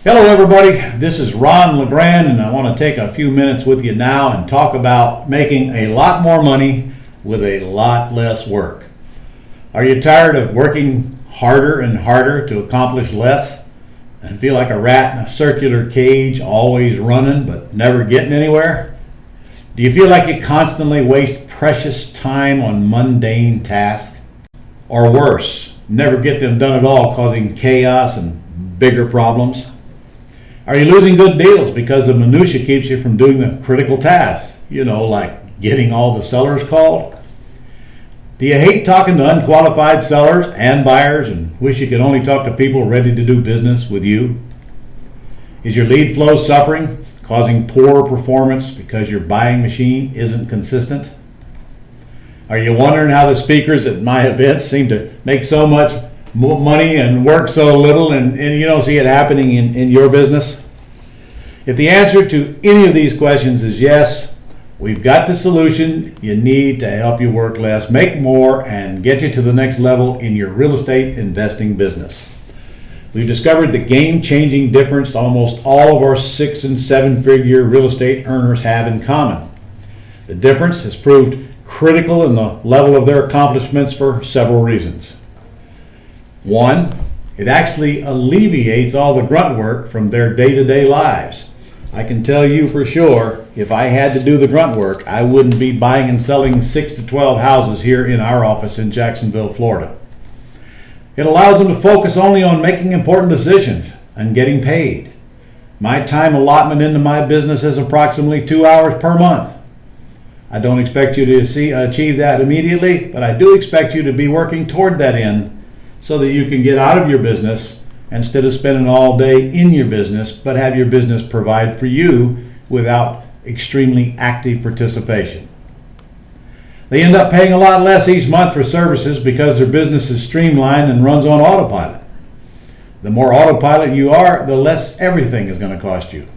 Hello everybody, this is Ron LeGrand and I want to take a few minutes with you now and talk about making a lot more money with a lot less work. Are you tired of working harder and harder to accomplish less and feel like a rat in a circular cage, always running but never getting anywhere? Do you feel like you constantly waste precious time on mundane tasks? Or worse, never get them done at all, causing chaos and bigger problems? Are you losing good deals because the minutia keeps you from doing the critical tasks? Like getting all the sellers called? Do you hate talking to unqualified sellers and buyers and wish you could only talk to people ready to do business with you? Is your lead flow suffering, causing poor performance because your buying machine isn't consistent? Are you wondering how the speakers at my events seem to make so much money and work so little and you don't see it happening in your business? If the answer to any of these questions is yes, we've got the solution you need to help you work less, make more, and get you to the next level in your real estate investing business. We've discovered the game-changing difference almost all of our 6- and 7-figure real estate earners have in common. The difference has proved critical in the level of their accomplishments for several reasons. One, it actually alleviates all the grunt work from their day-to-day lives. I can tell you for sure, if I had to do the grunt work, I wouldn't be buying and selling 6 to 12 houses here in our office in Jacksonville, Florida. It allows them to focus only on making important decisions and getting paid. My time allotment into my business is approximately 2 hours per month. I don't expect you to achieve that immediately, but I do expect you to be working toward that end so that you can get out of your business instead of spending all day in your business, but have your business provide for you without extremely active participation. They end up paying a lot less each month for services because their business is streamlined and runs on autopilot. The more autopilot you are, the less everything is going to cost you.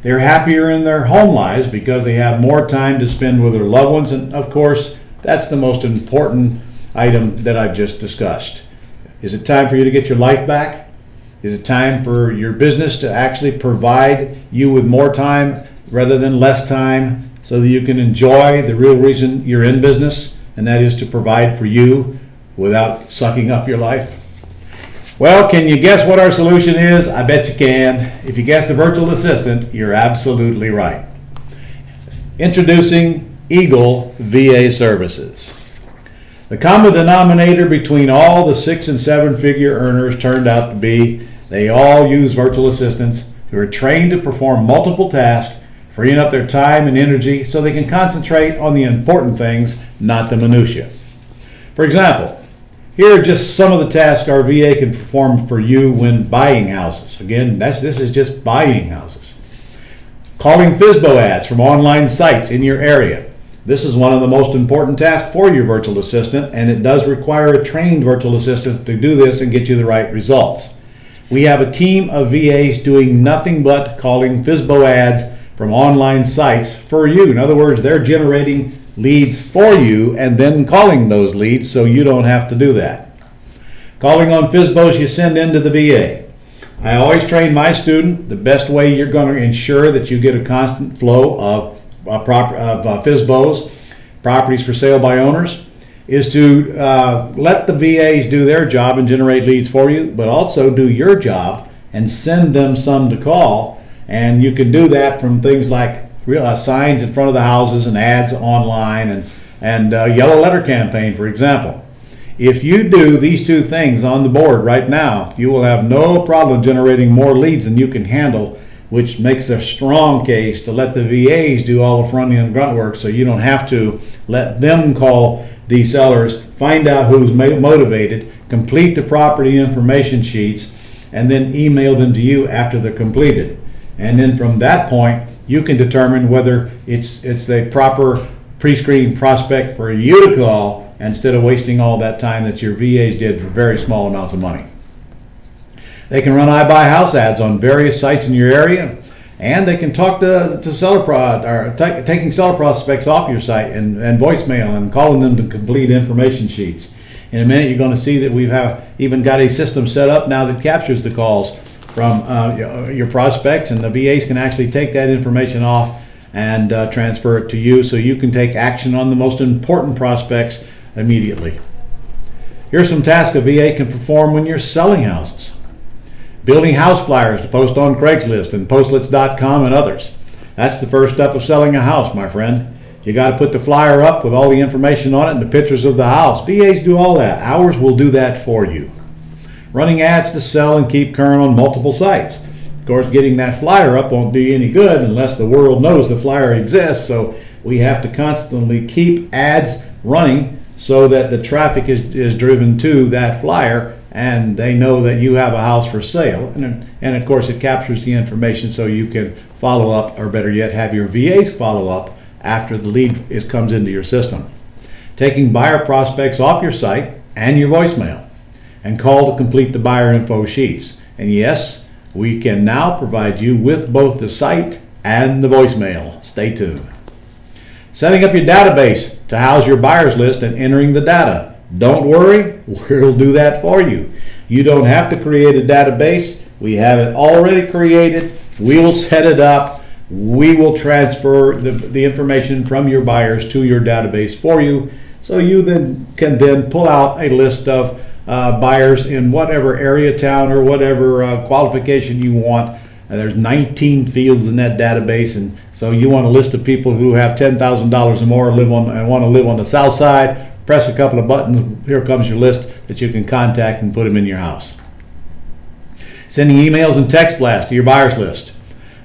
They're happier in their home lives because they have more time to spend with their loved ones, and of course, that's the most important item that I've just discussed. Is it time for you to get your life back? Is it time for your business to actually provide you with more time rather than less time so that you can enjoy the real reason you're in business, and that is to provide for you without sucking up your life? Well, can you guess what our solution is? I bet you can. If you guessed a virtual assistant, you're absolutely right. Introducing Eagle VA Services. The common denominator between all the 6- and 7-figure earners turned out to be they all use virtual assistants who are trained to perform multiple tasks, freeing up their time and energy so they can concentrate on the important things, not the minutia. For example, here are just some of the tasks our VA can perform for you when buying houses. Again, this is just buying houses. Calling FSBO ads from online sites in your area. This is one of the most important tasks for your virtual assistant, and it does require a trained virtual assistant to do this and get you the right results. We have a team of VAs doing nothing but calling FSBO ads from online sites for you. In other words, they're generating leads for you and then calling those leads so you don't have to do that. Calling on FSBOs you send into the VA. I always train my student the best way you're going to ensure that you get a constant flow of FSBOs, properties for sale by owners, is to let the VAs do their job and generate leads for you, but also do your job and send them some to call. And you can do that from things like signs in front of the houses and ads online and yellow letter campaign, for example. If you do these two things on the board right now, you will have no problem generating more leads than you can handle, which makes a strong case to let the VAs do all the front-end grunt work so you don't have to let them call these sellers, find out who's motivated, complete the property information sheets, and then email them to you after they're completed. And then from that point, you can determine whether it's the proper pre-screening prospect for you to call instead of wasting all that time that your VAs did for very small amounts of money. They can run iBuyHouse ads on various sites in your area, and they can talk to taking seller prospects off your site and voicemail and calling them to complete information sheets. In a minute, you're going to see that we've even got a system set up now that captures the calls from your prospects, and the VAs can actually take that information off and transfer it to you so you can take action on the most important prospects immediately. Here's some tasks a VA can perform when you're selling houses. Building house flyers to post on Craigslist and Postlets.com and others. That's the first step of selling a house, my friend. You got to put the flyer up with all the information on it and the pictures of the house. VAs do all that. Ours will do that for you. Running ads to sell and keep current on multiple sites. Of course, getting that flyer up won't do you any good unless the world knows the flyer exists, so we have to constantly keep ads running so that the traffic is driven to that flyer and they know that you have a house for sale. And of course, it captures the information so you can follow up, or better yet, have your VAs follow up after the lead comes into your system. Taking buyer prospects off your site and your voicemail, and call to complete the buyer info sheets. And yes, we can now provide you with both the site and the voicemail. Stay tuned. Setting up your database to house your buyers list and entering the data. Don't worry, we'll do that for you. You don't have to create a database. We have it already created. We will set it up. We will transfer the information from your buyers to your database for you, so you can pull out a list of buyers in whatever area, town, or whatever qualification you want. And there's 19 fields in that database, and so you want a list of people who have $10,000 or more and want to live on the south side. Press a couple of buttons, here comes your list that you can contact and put them in your house. Sending emails and text blasts to your buyers list.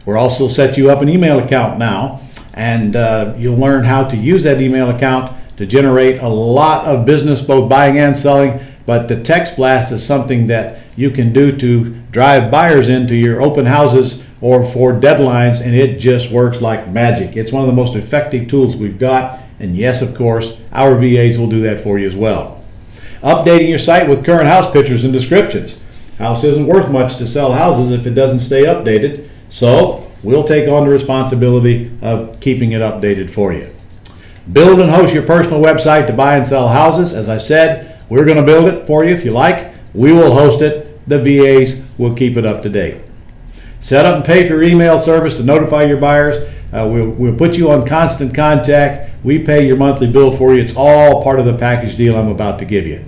We'll also set you up an email account now, and you'll learn how to use that email account to generate a lot of business, both buying and selling. But the text blast is something that you can do to drive buyers into your open houses or for deadlines, and it just works like magic. It's one of the most effective tools we've got, and yes, of course, our VAs will do that for you as well. Updating your site with current house pictures and descriptions. House isn't worth much to sell houses if it doesn't stay updated, so we'll take on the responsibility of keeping it updated for you. Build and host your personal website to buy and sell houses. As I said, we're going to build it for you if you like. We will host it. The VAs will keep it up to date. Set up and pay for your email service to notify your buyers. We'll put you on constant contact. We pay your monthly bill for you. It's all part of the package deal I'm about to give you.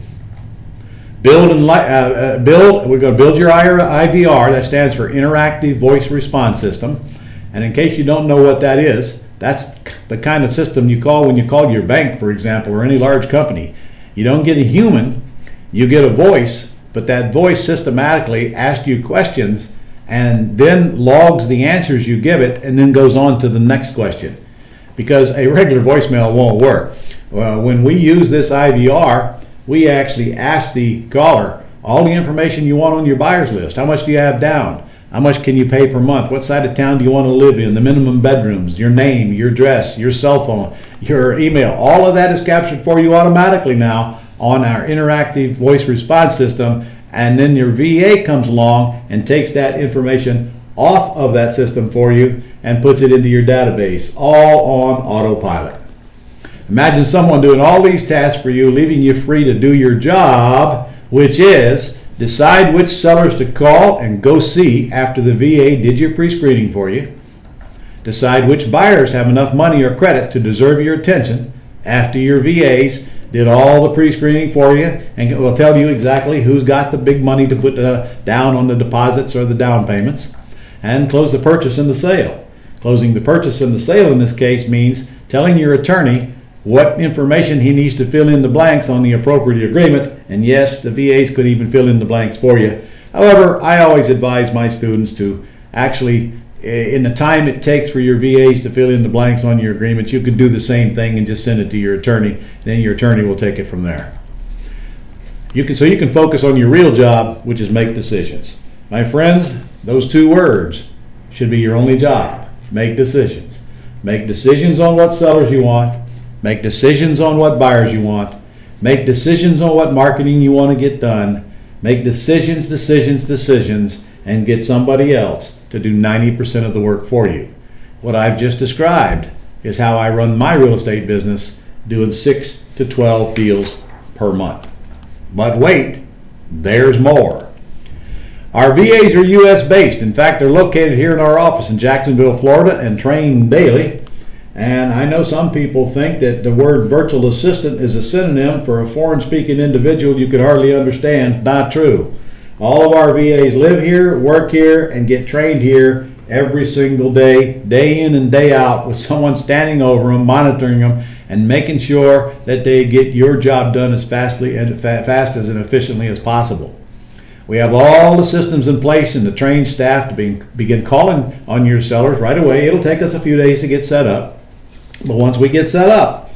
We're going to build your IVR. That stands for Interactive Voice Response System. And in case you don't know what that is, that's the kind of system you call when you call your bank, for example, or any large company. You don't get a human, you get a voice, but that voice systematically asks you questions and then logs the answers you give it and then goes on to the next question. Because a regular voicemail won't work. When we use this IVR, we actually ask the caller all the information you want on your buyer's list. How much do you have down? How much can you pay per month? What side of town do you want to live in? The minimum bedrooms, your name, your address, your cell phone, your email. All of that is captured for you automatically now on our interactive voice response system. And then your VA comes along and takes that information off of that system for you and puts it into your database, all on autopilot. Imagine someone doing all these tasks for you, leaving you free to do your job, which is decide which sellers to call and go see after the VA did your pre-screening for you. Decide which buyers have enough money or credit to deserve your attention after your VAs did all the pre-screening for you, and will tell you exactly who's got the big money to put down on the deposits or the down payments. And close the purchase and the sale. Closing the purchase and the sale in this case means telling your attorney what information he needs to fill in the blanks on the appropriate agreement. And yes, the VAs could even fill in the blanks for you. However, I always advise my students to actually, in the time it takes for your VAs to fill in the blanks on your agreements, you could do the same thing and just send it to your attorney. Then your attorney will take it from there. So you can focus on your real job, which is make decisions. My friends, those two words should be your only job. Make decisions. Make decisions on what sellers you want. Make decisions on what buyers you want. Make decisions on what marketing you want to get done. Make decisions, and get somebody else to do 90% of the work for you. What I've just described is how I run my real estate business, doing 6 to 12 deals per month. But wait, there's more. Our VAs are U.S. based. In fact, they're located here in our office in Jacksonville, Florida, and train daily. And I know some people think that the word virtual assistant is a synonym for a foreign-speaking individual you could hardly understand. Not true. All of our VAs live here, work here, and get trained here every single day, day in and day out, with someone standing over them, monitoring them, and making sure that they get your job done as fast as and efficiently as possible. We have all the systems in place and the trained staff to begin calling on your sellers right away. It'll take us a few days to get set up. But once we get set up,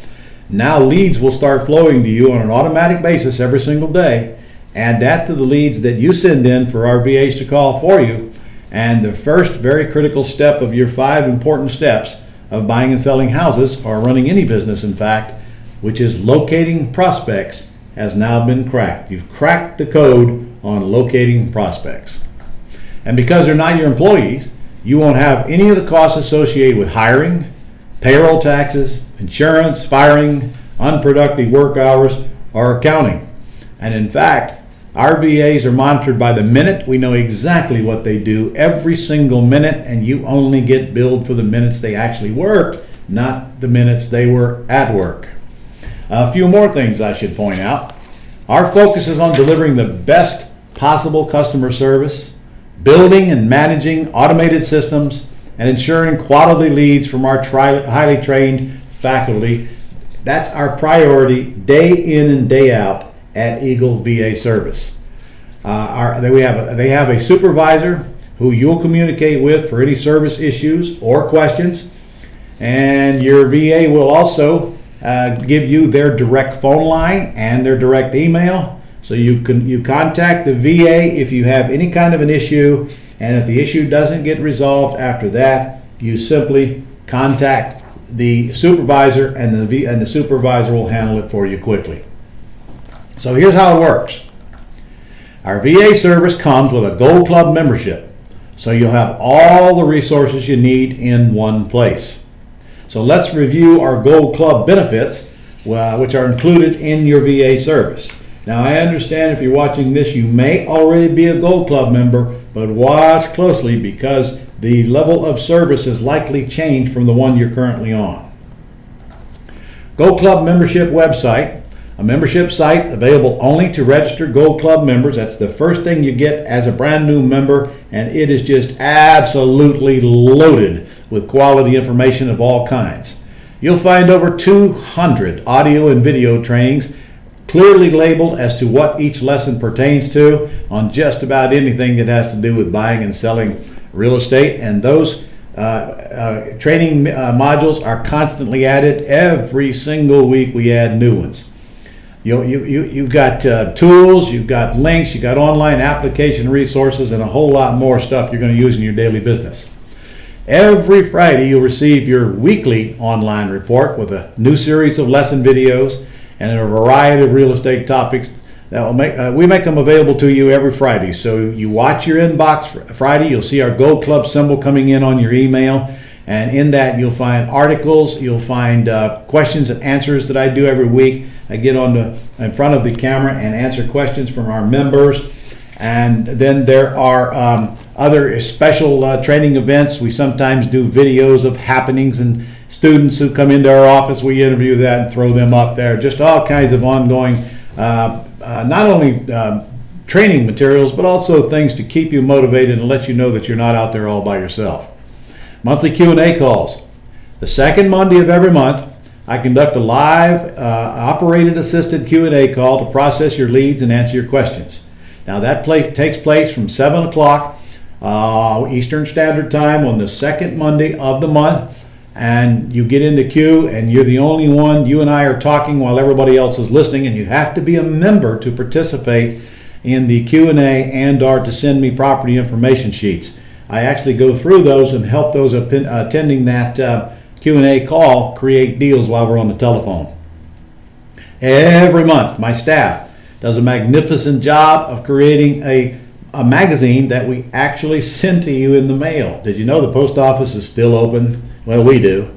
now leads will start flowing to you on an automatic basis every single day. Add that to the leads that you send in for our VAs to call for you. And the first very critical step of your 5 important steps of buying and selling houses, or running any business in fact, which is locating prospects, has now been cracked. You've cracked the code on locating prospects. And because they're not your employees, you won't have any of the costs associated with hiring, payroll taxes, insurance, firing, unproductive work hours, or accounting. And in fact, our VAs are monitored by the minute. We know exactly what they do every single minute, and you only get billed for the minutes they actually worked, not the minutes they were at work. A few more things I should point out. Our focus is on delivering the best possible customer service, building and managing automated systems, and ensuring quality leads from our highly trained faculty. That's our priority day in and day out at Eagle VA Service. They have a supervisor who you'll communicate with for any service issues or questions, and your VA will also give you their direct phone line and their direct email, so you contact the VA if you have any kind of an issue, and if the issue doesn't get resolved after that, you simply contact the supervisor, and the supervisor will handle it for you quickly. So here's how it works. Our VA service comes with a Gold Club membership, so you'll have all the resources you need in one place. So let's review our Gold Club benefits, which are included in your VA service. Now, I understand if you're watching this, you may already be a Gold Club member, but watch closely because the level of service has likely changed from the one you're currently on. Gold Club membership website, a membership site available only to registered Gold Club members. That's the first thing you get as a brand new member, and it is just absolutely loaded with quality information of all kinds. You'll find over 200 audio and video trainings clearly labeled as to what each lesson pertains to on just about anything that has to do with buying and selling real estate, and those training modules are constantly added. Every single week we add new ones. You've got tools, you've got links, you've got online application resources, and a whole lot more stuff you're going to use in your daily business. Every Friday you'll receive your weekly online report with a new series of lesson videos and a variety of real estate topics that will we make them available to you every Friday. So you watch your inbox Friday, you'll see our Gold Club symbol coming in on your email, and in that you'll find articles, you'll find questions and answers that I do every week. I get in front of the camera and answer questions from our members, and then there are other special training events. We sometimes do videos of happenings and students who come into our office. We interview that and throw them up there. Just all kinds of ongoing, not only training materials, but also things to keep you motivated and let you know that you're not out there all by yourself. Monthly Q&A calls. The second Monday of every month, I conduct a live operated assisted Q&A call to process your leads and answer your questions. Now that takes place from 7 o'clock Eastern Standard Time on the second Monday of the month, and you get in the queue and you're the only one. You and I are talking while everybody else is listening, and you have to be a member to participate in the Q&A and or to send me property information sheets. I actually go through those and help those attending that Q&A call create deals while we're on the telephone. Every month my staff does a magnificent job of creating a magazine that we actually send to you in the mail. Did you know the post office is still open? Well, we do.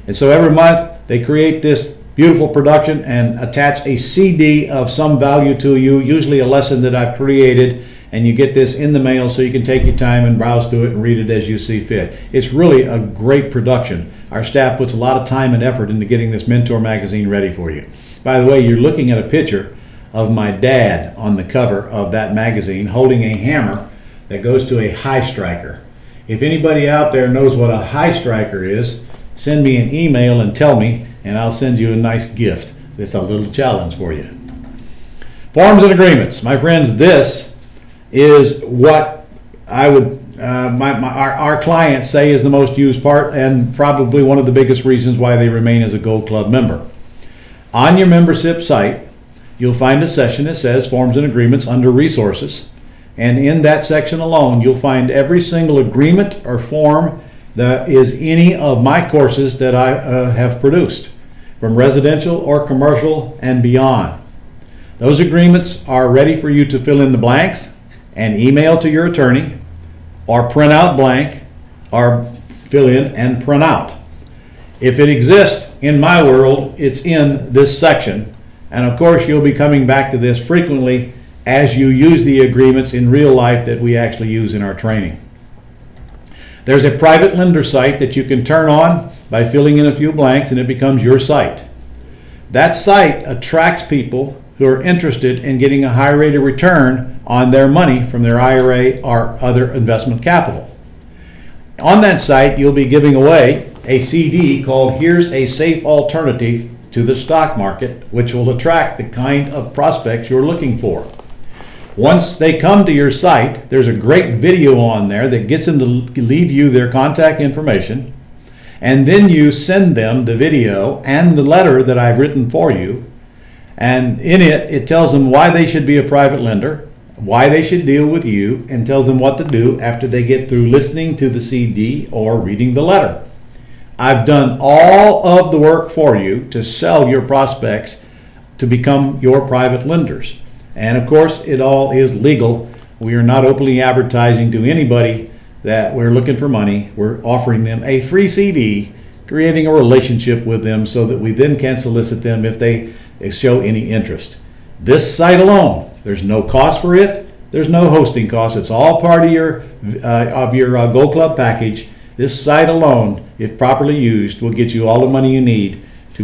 And so every month they create this beautiful production and attach a CD of some value to you, usually a lesson that I've created, and you get this in the mail so you can take your time and browse through it and read it as you see fit. It's really a great production. Our staff puts a lot of time and effort into getting this Mentor magazine ready for you. By the way, you're looking at a picture of my dad on the cover of that magazine holding a hammer that goes to a high striker. If anybody out there knows what a high striker is, send me an email and tell me, and I'll send you a nice gift. It's a little challenge for you. Forms and agreements. My friends, this is what I would our clients say is the most used part, and probably one of the biggest reasons why they remain as a Gold Club member. On your membership site, you'll find a section that says Forms and Agreements under Resources, and in that section alone you'll find every single agreement or form that is any of my courses that I have produced, from residential or commercial and beyond. Those agreements are ready for you to fill in the blanks and email to your attorney, or print out blank, or fill in and print out. If it exists in my world, it's in this section. And of course, you'll be coming back to this frequently as you use the agreements in real life that we actually use in our training. There's a private lender site that you can turn on by filling in a few blanks, and it becomes your site. That site attracts people who are interested in getting a high rate of return on their money from their IRA or other investment capital. On that site, you'll be giving away a CD called Here's a Safe Alternative to the Stock Market, which will attract the kind of prospects you're looking for. Once they come to your site, there's a great video on there that gets them to leave you their contact information, and then you send them the video and the letter that I've written for you, and in it, it tells them why they should be a private lender, why they should deal with you, and tells them what to do after they get through listening to the CD or reading the letter. I've done all of the work for you to sell your prospects to become your private lenders. And of course, it all is legal. We are not openly advertising to anybody that we're looking for money. We're offering them a free CD, creating a relationship with them so that we then can solicit them if they show any interest. This site alone, there's no cost for it. There's no hosting cost. It's all part of your Gold Club package. This site alone, if properly used, will get you all the money you need to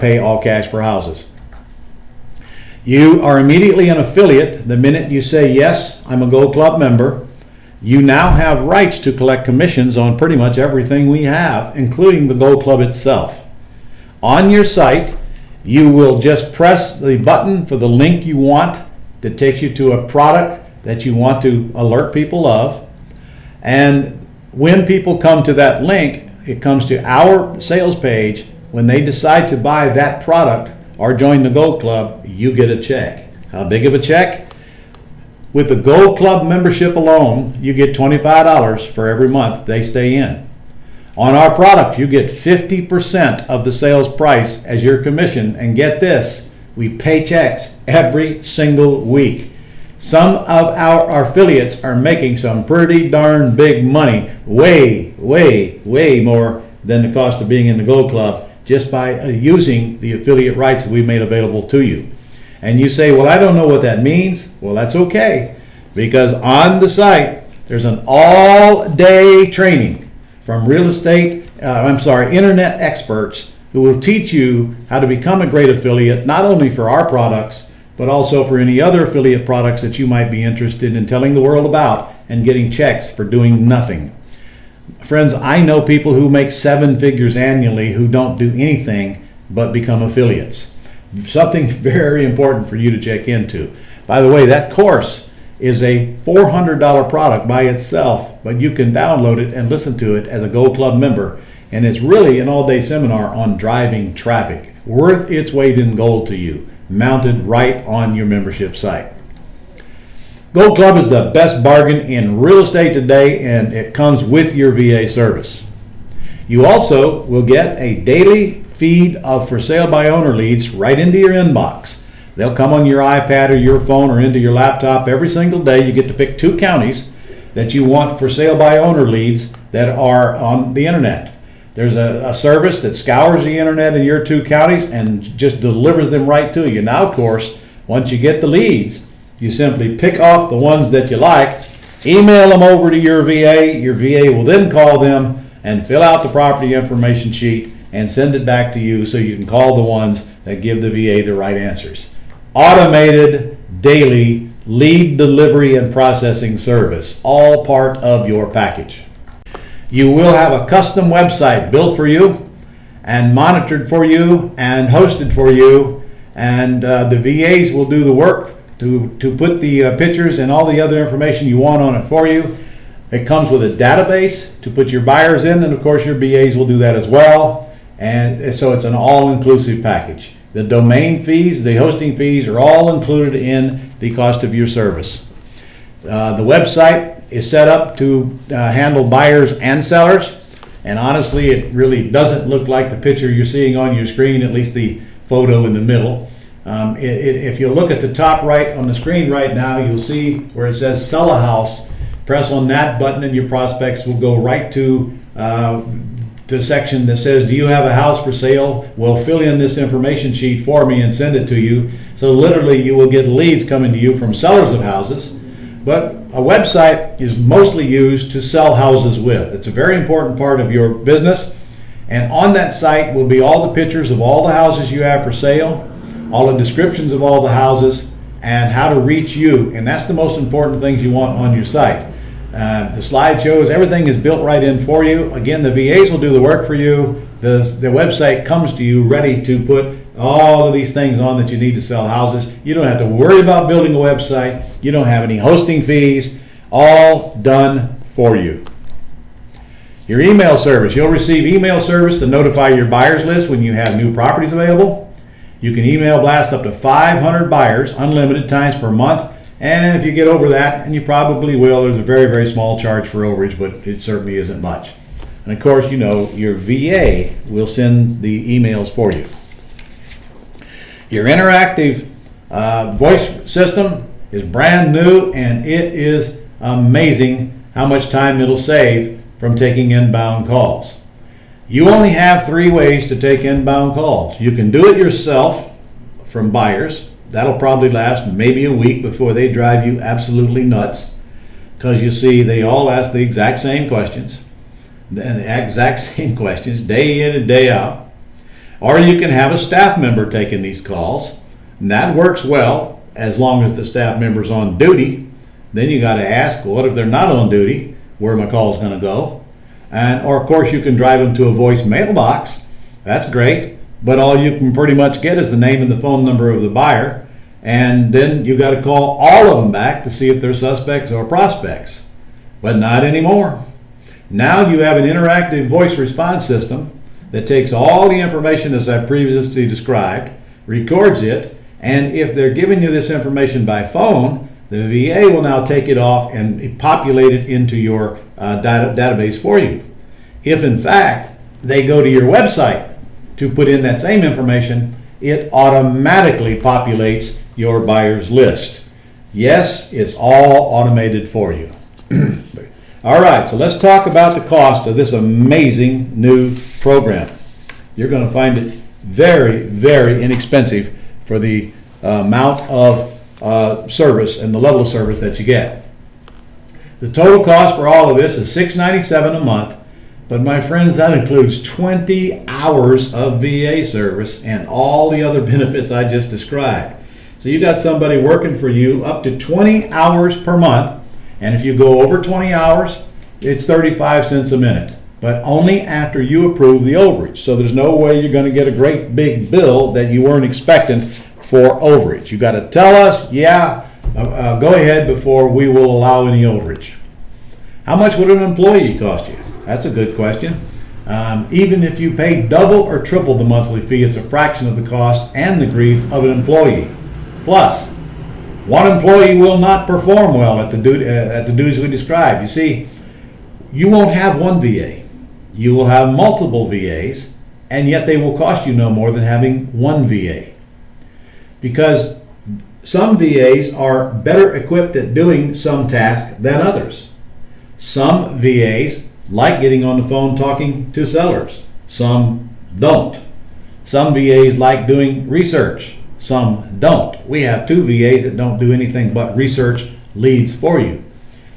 pay all cash for houses. You are immediately an affiliate the minute you say, yes, I'm a Gold Club member. You now have rights to collect commissions on pretty much everything we have, including the Gold Club itself. On your site, you will just press the button for the link you want that takes you to a product that you want to alert people of. And when people come to that link, it comes to our sales page. When they decide to buy that product or join the Gold Club, you get a check. How big of a check? With the Gold Club membership alone, you get $25 for every month they stay in. On our product, you get 50% of the sales price as your commission, and get this, we pay checks every single week. Some of our affiliates are making some pretty darn big money, way more than the cost of being in the Gold Club, just by using the affiliate rights that we made available to you. And you say, well, I don't know what that means. Well, that's okay, because on the site, there's an all-day training from internet experts who will teach you how to become a great affiliate, not only for our products, but also for any other affiliate products that you might be interested in telling the world about and getting checks for doing nothing. Friends, I know people who make 7 figures annually who don't do anything but become affiliates. Something very important for you to check into. By the way, that course is a $400 product by itself, but you can download it and listen to it as a Gold Club member, and it's really an all-day seminar on driving traffic, worth its weight in gold to you, mounted right on your membership site. Gold Club is the best bargain in real estate today, and it comes with your VA service. You also will get a daily feed of for sale by owner leads right into your inbox. They'll come on your iPad or your phone or into your laptop every single day. You get to pick 2 counties that you want for sale by owner leads that are on the internet. There's a service that scours the internet in your 2 counties and just delivers them right to you. Now, of course, once you get the leads, You simply pick off the ones that you like, email them over to your VA. Your VA will then call them and fill out the property information sheet and send it back to you so you can call the ones that give the VA the right answers. Automated daily lead delivery and processing service, all part of your package. You will have a custom website built for you and monitored for you and hosted for you, and the VAs will do the work to put the pictures and all the other information you want on it for you. It comes with a database to put your buyers in, and of course your VAs will do that as well. And so it's an all-inclusive package. The domain fees, the hosting fees are all included in the cost of your service. The website is set up to handle buyers and sellers, and honestly it really doesn't look like the picture you're seeing on your screen, at least the photo in the middle. If you look at the top right on the screen right now, you'll see where it says sell a house. Press on that button and your prospects will go right to the section that says, do you have a house for sale? Well, fill in this information sheet for me and send it to you. So literally you will get leads coming to you from sellers of houses. But a website is mostly used to sell houses with. It's a very important part of your business. And on that site will be all the pictures of all the houses you have for sale, all the descriptions of all the houses, and how to reach you. And that's the most important things you want on your site. The slideshows, everything is built right in for you. Again, the VAs will do the work for you. The website comes to you ready to put all of these things on that you need to sell houses. You don't have to worry about building a website. You don't have any hosting fees. All done for you. Your email service. You'll receive email service to notify your buyers list when you have new properties available. You can email blast up to 500 buyers, unlimited times per month. And if you get over that, and you probably will, there's a very, very small charge for overage, but it certainly isn't much. And of course, you know, your VA will send the emails for you. Your interactive voice system is brand new, and it is amazing how much time it'll save from taking inbound calls. You only have 3 ways to take inbound calls. You can do it yourself from buyers. That'll probably last maybe a week before they drive you absolutely nuts, because you see they all ask the exact same questions, day in and day out. Or you can have a staff member taking these calls, and that works well as long as the staff member's on duty. Then you got to ask, well, what if they're not on duty? Where my call's going to go? Or of course you can drive them to a voice mailbox. That's great, but all you can pretty much get is the name and the phone number of the buyer, and then you got to call all of them back to see if they're suspects or prospects. But not anymore. Now you have an interactive voice response system that takes all the information as I previously described, records it, and if they're giving you this information by phone, the VA will now take it off and populate it into your database for you. If in fact they go to your website to put in that same information, it automatically populates your buyer's list. Yes, it's all automated for you. All right, so let's talk about the cost of this amazing new program. You're going to find it very, very inexpensive for the amount of service and the level of service that you get. The total cost for all of this is $697 a month, but my friends, that includes 20 hours of VA service and all the other benefits I just described. So you got somebody working for you up to 20 hours per month, and if you go over 20 hours, it's 35 cents a minute, but only after you approve the overage. So there's no way you're going to get a great big bill that you weren't expecting for overage. You got to tell us, yeah, go ahead before we will allow any overage. How much would an employee cost you? That's a good question. Even if you pay double or triple the monthly fee, it's a fraction of the cost and the grief of an employee. Plus, one employee will not perform well at the duties we described. You see, you won't have one VA. You will have multiple VAs, and yet they will cost you no more than having one VA. Because some VAs are better equipped at doing some tasks than others. Some VAs like getting on the phone talking to sellers. Some don't. Some VAs like doing research. some don't. We have 2 VAs that don't do anything but research leads for you.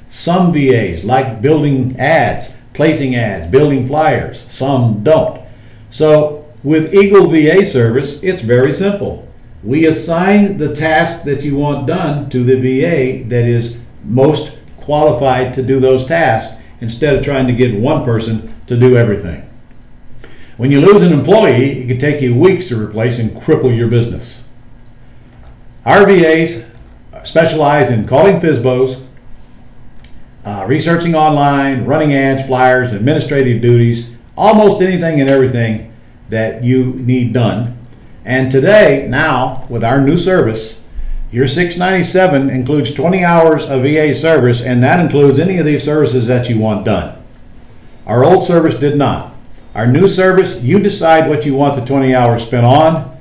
Some VAs like building ads, placing ads, building flyers. Some don't. So with Eagle VA Service, it's very simple. We assign the task that you want done to the VA that is most qualified to do those tasks instead of trying to get one person to do everything. When you lose an employee, it can take you weeks to replace and cripple your business. Our VAs specialize in calling FSBOs, researching online, running ads, flyers, administrative duties, almost anything and everything that you need done. And today, now, with our new service, your $697 includes 20 hours of VA service, and that includes any of these services that you want done. Our old service did not. Our new service, you decide what you want the 20 hours spent on.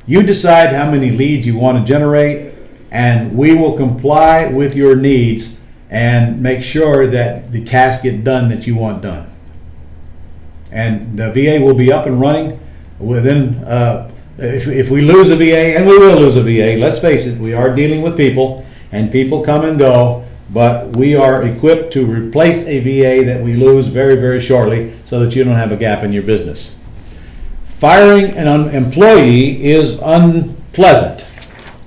You decide how many leads you want to generate, and we will comply with your needs and make sure that the tasks get done that you want done. And the VA will be up and running within, if we lose a VA, and we will lose a VA, let's face it, we are dealing with people, and people come and go, but we are equipped to replace a VA that we lose very, very shortly so that you don't have a gap in your business. Firing an employee is unpleasant.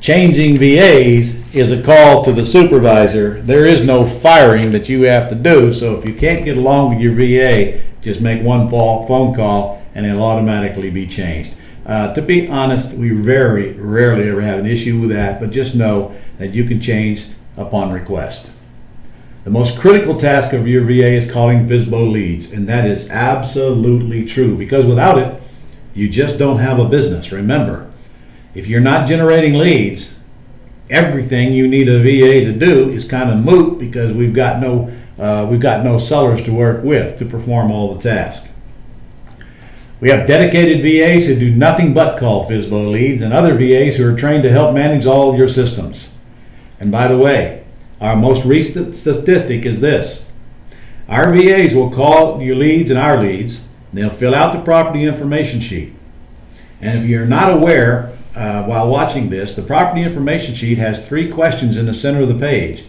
Changing VAs is a call to the supervisor. There is no firing that you have to do, so if you can't get along with your VA, just make one phone call and it'll automatically be changed. To be honest, we very rarely ever have an issue with that, but just know that you can change upon request. The most critical task of your VA is calling FSBO leads, and that is absolutely true, because without it, you just don't have a business. Remember, if you're not generating leads, everything you need a VA to do is kind of moot, because we've got no sellers to work with to perform all the tasks. We have dedicated VAs who do nothing but call FSBO leads, and other VAs who are trained to help manage all your systems. And by the way, our most recent statistic is this. Our VAs will call your leads and our leads. They'll fill out the property information sheet. And if you're not aware, while watching this, the property information sheet has 3 questions in the center of the page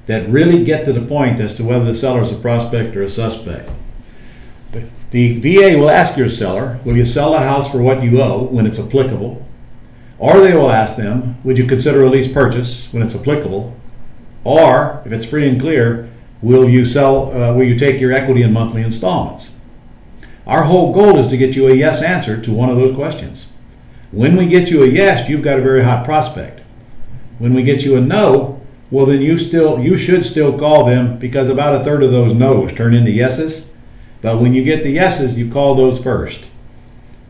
that really get to the point as to whether the seller is a prospect or a suspect. The VA will ask your seller, will you sell the house for what you owe when it's applicable? Or they will ask them, would you consider a lease purchase when it's applicable? Or, if it's free and clear, will you take your equity in monthly installments? Our whole goal is to get you a yes answer to one of those questions. When we get you a yes, you've got a very hot prospect. When we get you a no, well then you should still call them, because about a third of those no's turn into yeses. But when you get the yeses, you call those first.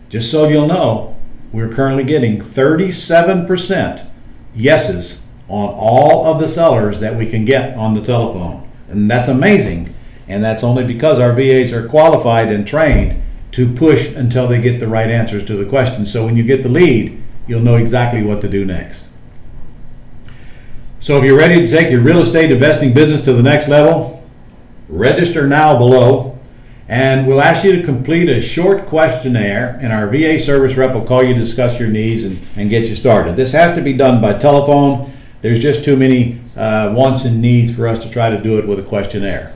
Just so you'll know, we're currently getting 37% yeses on all of the sellers that we can get on the telephone. And that's amazing. And that's only because our VAs are qualified and trained to push until they get the right answers to the questions. So when you get the lead, you'll know exactly what to do next. So if you're ready to take your real estate investing business to the next level, register now below. And we'll ask you to complete a short questionnaire, and our VA service rep will call you to discuss your needs and get you started. This has to be done by telephone. There's just too many wants and needs for us to try to do it with a questionnaire.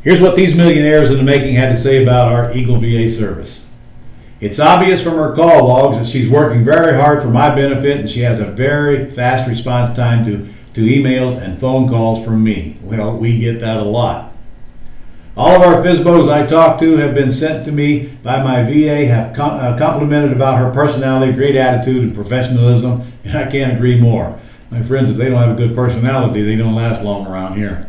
Here's what these millionaires in the making had to say about our Eagle VA service. It's obvious from her call logs that she's working very hard for my benefit, and she has a very fast response time to emails and phone calls from me. Well, we get that a lot. All of our FSBOs I talked to have been sent to me by my VA, have complimented about her personality, great attitude, and professionalism, and I can't agree more. My friends, if they don't have a good personality, they don't last long around here.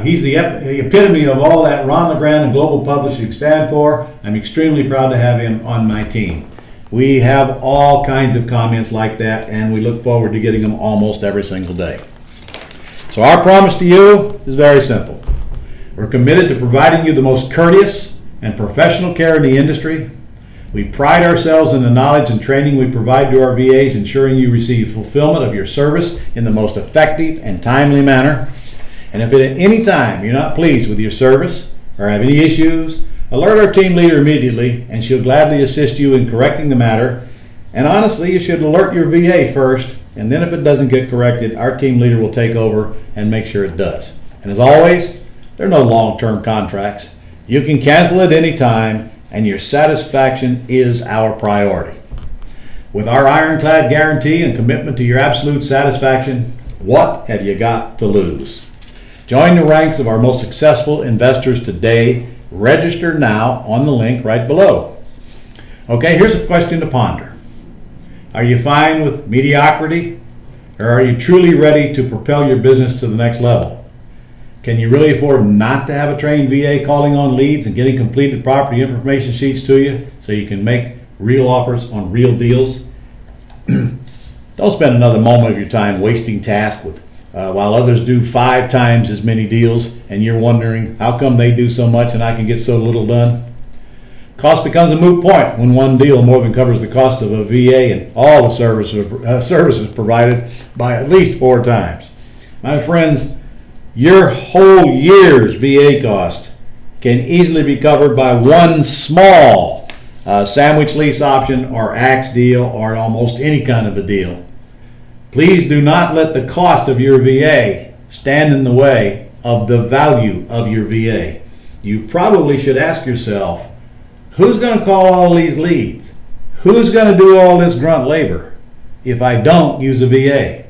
He's the epitome of all that Ron LeGrand and Global Publishing stand for. I'm extremely proud to have him on my team. We have all kinds of comments like that, and we look forward to getting them almost every single day. So our promise to you is very simple. We're committed to providing you the most courteous and professional care in the industry. We pride ourselves in the knowledge and training we provide to our VAs, ensuring you receive fulfillment of your service in the most effective and timely manner. And if at any time you're not pleased with your service or have any issues, alert our team leader immediately, and she'll gladly assist you in correcting the matter And honestly, you should alert your VA first, and then if it doesn't get corrected, our team leader will take over and make sure it does. And as always, there are no long-term contracts. You can cancel at any time, and your satisfaction is our priority. With our ironclad guarantee and commitment to your absolute satisfaction, what have you got to lose? Join the ranks of our most successful investors today. Register now on the link right below. Okay, here's a question to ponder. Are you fine with mediocrity, or are you truly ready to propel your business to the next level? Can you really afford not to have a trained VA calling on leads and getting completed property information sheets to you so you can make real offers on real deals? Don't spend another moment of your time wasting tasks with while others do 5 times as many deals and you're wondering how come they do so much and I can get so little done. Cost becomes a moot point when one deal more than covers the cost of a VA and all the services provided by at least 4 times. My friends, your whole year's VA cost can easily be covered by one small sandwich lease option or axe deal or almost any kind of a deal. Please do not let the cost of your VA stand in the way of the value of your VA. You probably should ask yourself, who's going to call all these leads? Who's going to do all this grunt labor if I don't use a VA?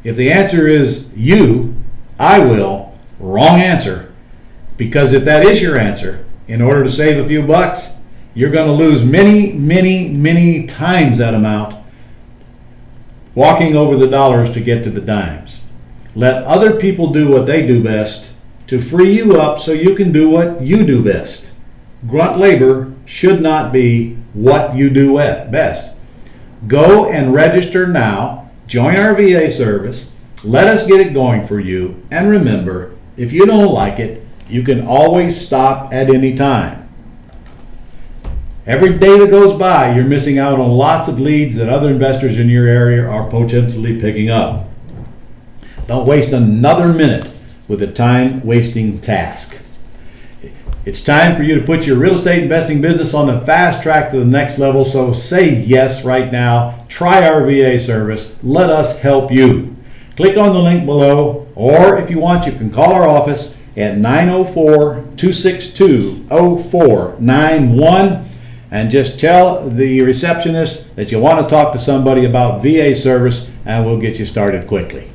If the answer is you, I will. Wrong answer. Because if that is your answer, in order to save a few bucks, you're going to lose many times that amount walking over the dollars to get to the dimes. Let other people do what they do best to free you up so you can do what you do best. Grunt labor should not be what you do best. Go and register now. Join our VA service. Let us get it going for you. And remember, if you don't like it, you can always stop at any time. Every day that goes by, you're missing out on lots of leads that other investors in your area are potentially picking up. Don't waste another minute with a time-wasting task. It's time for you to put your real estate investing business on the fast track to the next level, so say yes right now. Try our VA service. Let us help you. Click on the link below, or if you want, you can call our office at 904-262-0491 and just tell the receptionist that you want to talk to somebody about VA service, and we'll get you started quickly.